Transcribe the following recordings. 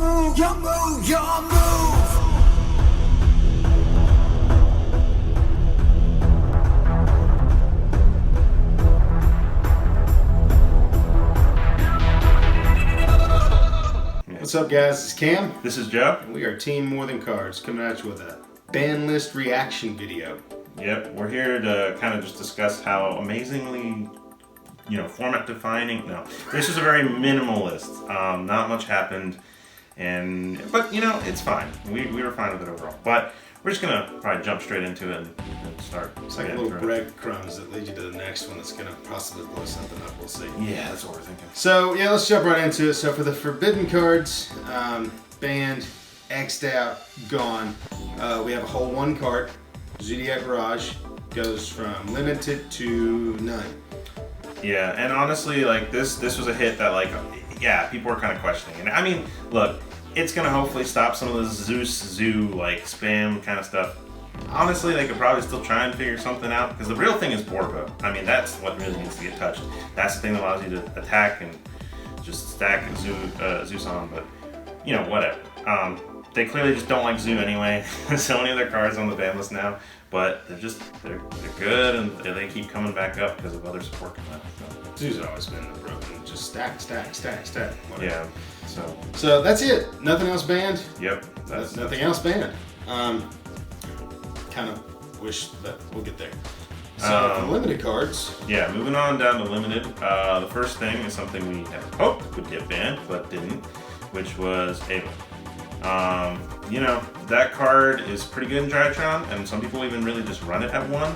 move, your move, your move. What's up, guys? It's Cam. This is Joe. And we are Team More Than Cards, coming at you with a Banlist reaction video. Yep, we're here to kind of just discuss how amazingly, format defining. No, this is a very minimal list. Not much happened, but it's fine. We were fine with it overall. But we're just gonna probably jump straight into it and start. It's like little breadcrumbs that lead you to the next one that's gonna possibly blow something up. We'll see. Yeah, that's what we're thinking. So yeah, let's jump right into it. So for the forbidden cards, banned, X'd out, gone. We have a whole one card. Zodiac Mirage goes from limited to none. Yeah, and honestly, this was a hit that people were kind of questioning. And I mean, look, it's gonna hopefully stop some of the Zoo spam kind of stuff. Honestly, they could probably still try and figure something out because the real thing is Borbo. I mean, that's what really needs to get touched. That's the thing that allows you to attack and just stack Zeus on. But whatever. They clearly just don't like Zoo anyway. So many of their cards on the ban list now, but they're good and they keep coming back up because of other support commands. So. Zoo's always been the broken, just stack. Whatever. Yeah. So that's it. Nothing else banned. Yep. Nothing else banned. Kind of wish that we'll get there. So for limited cards. Yeah, moving on down to limited. The first thing is something we had hoped would get banned, but didn't, which was Ava. That card is pretty good in Drytron, and some people even really just run it at one.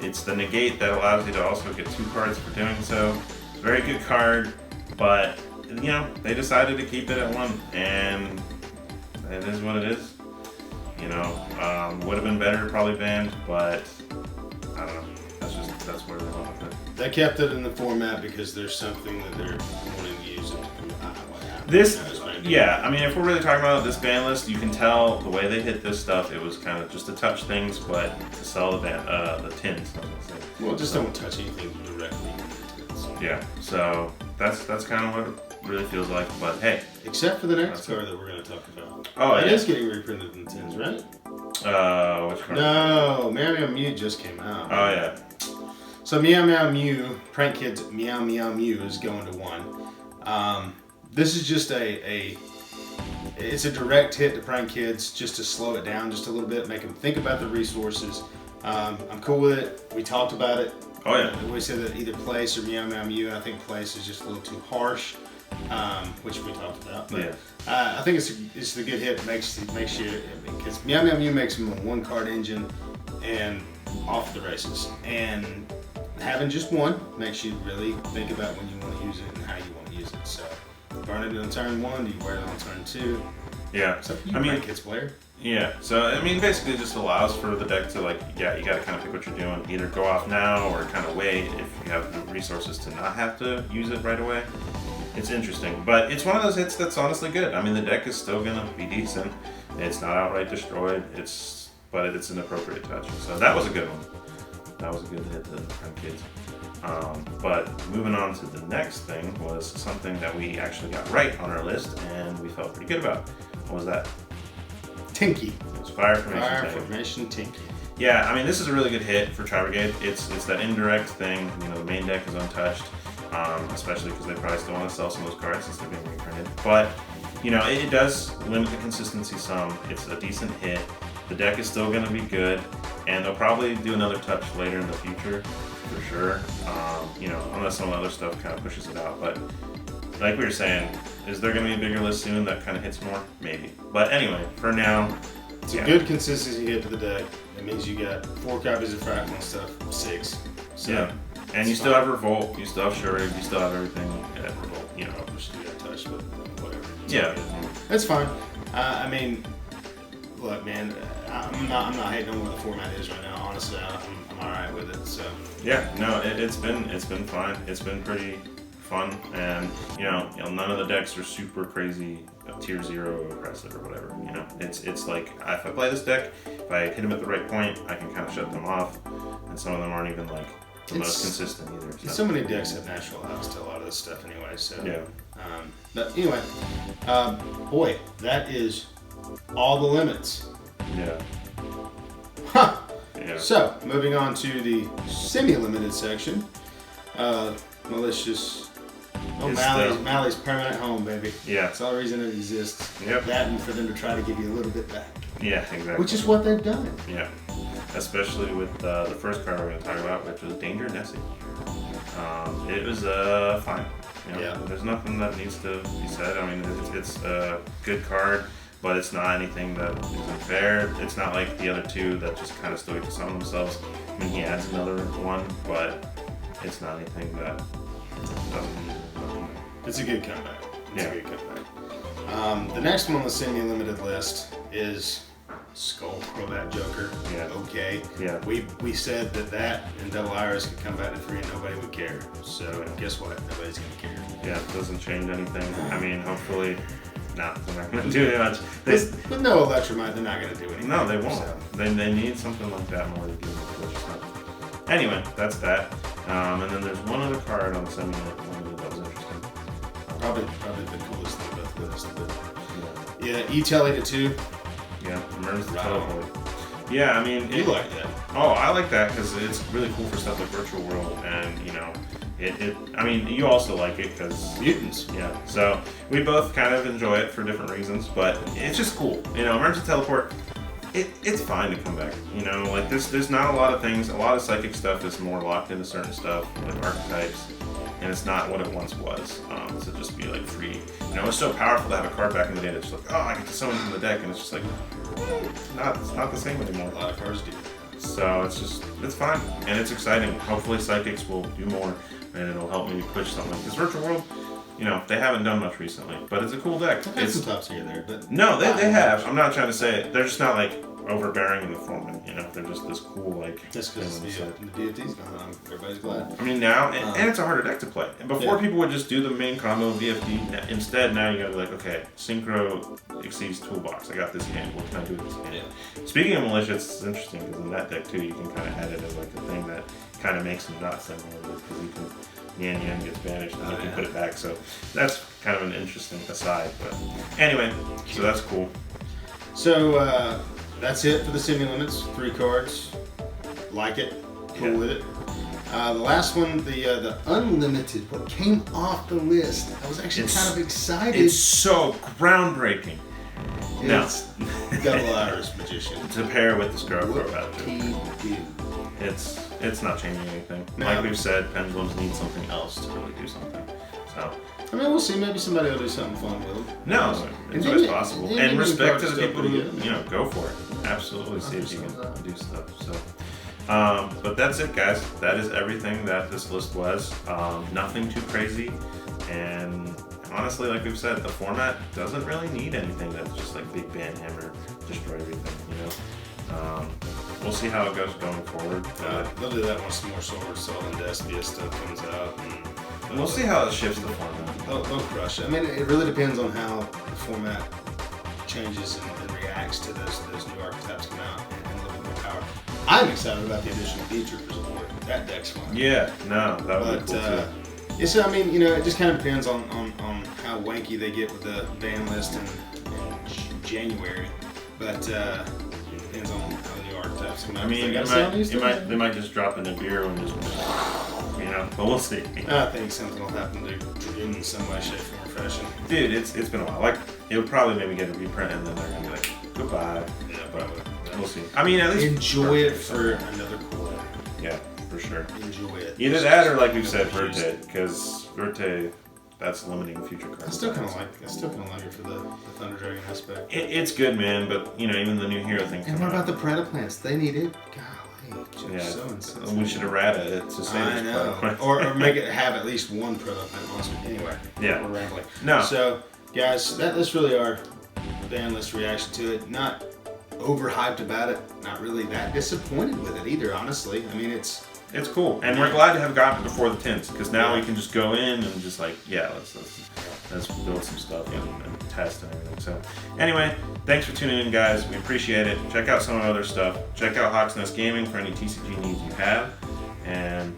It's the negate that allows you to also get 2 cards for doing so. Very good card, but they decided to keep it at 1, and it is what it is. Would have been better probably banned, but I don't know. That's where they went with it. They kept it in the format because there's something that they're wanting to use. I mean, if we're really talking about this ban list, you can tell the way they hit this stuff. It was kind of just to touch things, but to sell the tins. Well, just don't touch anything directly. Yeah, so that's kind of what it really feels like. But hey, except for the next card that we're going to talk about. Oh, it is getting reprinted in tins, right? Which card? No, Meow Meow Mew just came out. Oh yeah. So Meow Meow Mew, Prank Kids Meow Meow Mew is going to 1. This is just it's a direct hit to Prank Kids, just to slow it down just a little bit, make them think about the resources. I'm cool with it. We talked about it. Oh yeah. We said that either Place or Meow Meow Mew. I think Place is just a little too harsh, which we talked about. But yeah. I think it's a good hit. It makes you, because Meow Meow Mew makes them a 1-card engine and off the races. And having just one makes you really think about when you want to use it and how you want to use it. So. Burn it on turn 1, do you wear it on turn 2? Yeah. So I mean, Kids player. Yeah. So I mean, basically, it just allows for the deck to you got to kind of pick what you're doing. Either go off now or kind of wait if you have the resources to not have to use it right away. It's interesting, but it's one of those hits that's honestly good. I mean, the deck is still gonna be decent. It's not outright destroyed. But it's an appropriate touch. So that was a good one. That was a good hit to Prank Kids. But moving on to the next thing was something that we actually got right on our list and we felt pretty good about. What was that? Tinky. It was Fire Formation Tinky. Yeah, I mean, this is a really good hit for Tri-Brigade. It's that indirect thing. The main deck is untouched, especially because they probably still want to sell some of those cards since they're being reprinted. But it does limit the consistency some. It's a decent hit. The deck is still going to be good, and they'll probably do another touch later in the future. For sure, unless some other stuff kind of pushes it out. But like we were saying, is there going to be a bigger list soon that kind of hits more? Maybe. But anyway, for now, it's a good consistency hit to the deck. It means you got 4 copies of Fractal and stuff, 6. So yeah, and you still have Revolt, you still have Shuriken, you still have everything at Revolt. I wish you got touch, but whatever. That's fine. I mean, look, man, I'm not hating on what the format is right now. Honestly, I'm all right with it. So yeah, no, it's been fine. It's been pretty fun, and none of the decks are super crazy, tier 0 aggressive or whatever. It's like if I play this deck, if I hit them at the right point, I can kind of shut them off, and some of them aren't even the most consistent either. So many decks have natural outs to a lot of this stuff anyway. So yeah. But anyway, boy, that is all the limits. Yeah. Huh. Yeah. So, moving on to the semi-limited section. Malicious. Oh, It's Mally's permanent home, baby. Yeah. That's all the reason it exists. Yep. That and for them to try to give you a little bit back. Yeah, exactly. Which is what they've done. Yeah. Especially with the first card we're going to talk about, which was Danger Nessie. It was fine. You know, Yeah. There's nothing that needs to be said. I mean, it's a good card, but it's not anything that is unfair. It's not like the other two that just kind of stoic to some themselves. I mean, he adds another one, but it's not anything that doesn't. It's a good comeback. It's Yeah. a good comeback. The next one on the semi-limited list is Skull Crobat Joker. Yeah. Okay. Yeah. We said that and Double Iris could come back to 3 and nobody would care. So guess what? Nobody's gonna care. Yeah, it doesn't change anything. I mean, hopefully, they're not going to do much. With no Electromite, they're not gonna do anything. No, they won't. So. They need something like that in order to give them a push. So. Anyway, that's that. And then there's one other card on the semi-limited that was interesting. Probably the coolest thing about the list. But Yeah, yeah, E-Telly to 2. yeah, emergency Right. teleport. Yeah, I mean, You like that? Oh, I like that because it's really cool for stuff like Virtual World, and you know, I mean, you also like it because Mutants. yeah. So we both kind of enjoy it for different reasons, but it's just cool. You know, emergency teleport. It's fine to come back. You know, like there's not a lot of things. A lot of psychic stuff is more locked into certain stuff, like archetypes, and it's not what it once was. To just be like free. You know, it's so powerful to have a card back in the day that's just like, oh, I get to summon from the deck, and it's just like, it's not the same anymore. A lot of cards do. So it's fine and it's exciting. Hopefully psychics will do more and it'll help me push something. Because Virtual World, you know, they haven't done much recently, but it's a cool deck. I've had some tops here and there, but No, they have. I'm not trying to say it. They're just not like overbearing in the format. You know, they're just this cool like. just because the DFT's gone on, everybody's glad. I mean now, and it's a harder deck to play. And before people would just do the main combo VFD. Instead, now you gotta be like, okay, Synchro exceeds toolbox. I got this hand. What can I do with this hand? Yeah. Speaking of militia, it's interesting because in that deck too, you can kind of add it as like a thing that kind of makes them not similar because you can Yan gets banished and you can put it back. So that's kind of an interesting aside. But anyway, so that's cool. So that's it for the semi limits. 3 cards. Like it. Cool Yeah. with it. The last one, the unlimited, what came off the list. I was actually kind of excited. It's so groundbreaking. No. It's Double Iris Magician. To pair with the Scrub What Crobat can too. he do? It's not changing anything. No. Like we've said, pendulums need something else to really do something. So I mean, we'll see. Maybe somebody will do something fun with them. no, And it's then always you- possible. then And you respect can to the still people pretty who good. go for it. Absolutely, see if you 100%. can do stuff. So, but that's it, guys. That is everything that this list was. Nothing too crazy, and honestly, like we've said, the format doesn't really need anything that's just like big band hammer, destroy everything. You know. We'll see how it goes going forward. They'll do that once some more Sword Soul and Despia stuff comes out. And We'll see how it shifts the format. They'll crush it. I mean, it really depends on how the format changes and reacts to those new archetypes come out and a little bit more power. I'm excited about the additional feature for support. That deck's fun. Yeah, no, that would But be cool too. it's, I mean, you know, it just kind of depends on how wanky they get with the ban list in January. But it depends on how the new archetypes come out. I mean, They gotta see how these things- they might just drop in a beer and just, you know, but we'll see. I think something will happen to Dragoon in some way, shape, form, or fashion. Dude, it's been a while. Like, it'll probably maybe get a reprint and then they're gonna be like, goodbye. Yeah, But probably. we'll see. I mean, at least Enjoy it for another quarter. Yeah, for sure. Enjoy it. Either that or like we've said, Verte, because Verte, that's limiting future cards. I still kind of like it for the Thunder Dragon aspect. It's good, man. But you know, even the new hero thing. And what about the Predaplants? They need it. Golly, Yeah, so insensitive. we should errata it to say I know. or make it have at least one Predaplant monster. Anyway, Yeah. we're rambling. No. So, guys, that's really our ban list reaction to it. Not overhyped about it. Not really that disappointed with it either. Honestly, I mean it's cool, and we're glad to have gotten it before the tints because now we can just go in and just like let's build some stuff and test and everything. So anyway, thanks for tuning in, guys. We appreciate it. Check out some of our other stuff. Check out Hawk's Nest Gaming for any TCG needs you have, and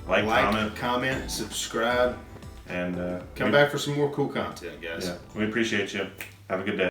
like, comment, comment, subscribe, And come back for some more cool content, guys. Yeah, we appreciate you. Have a good day.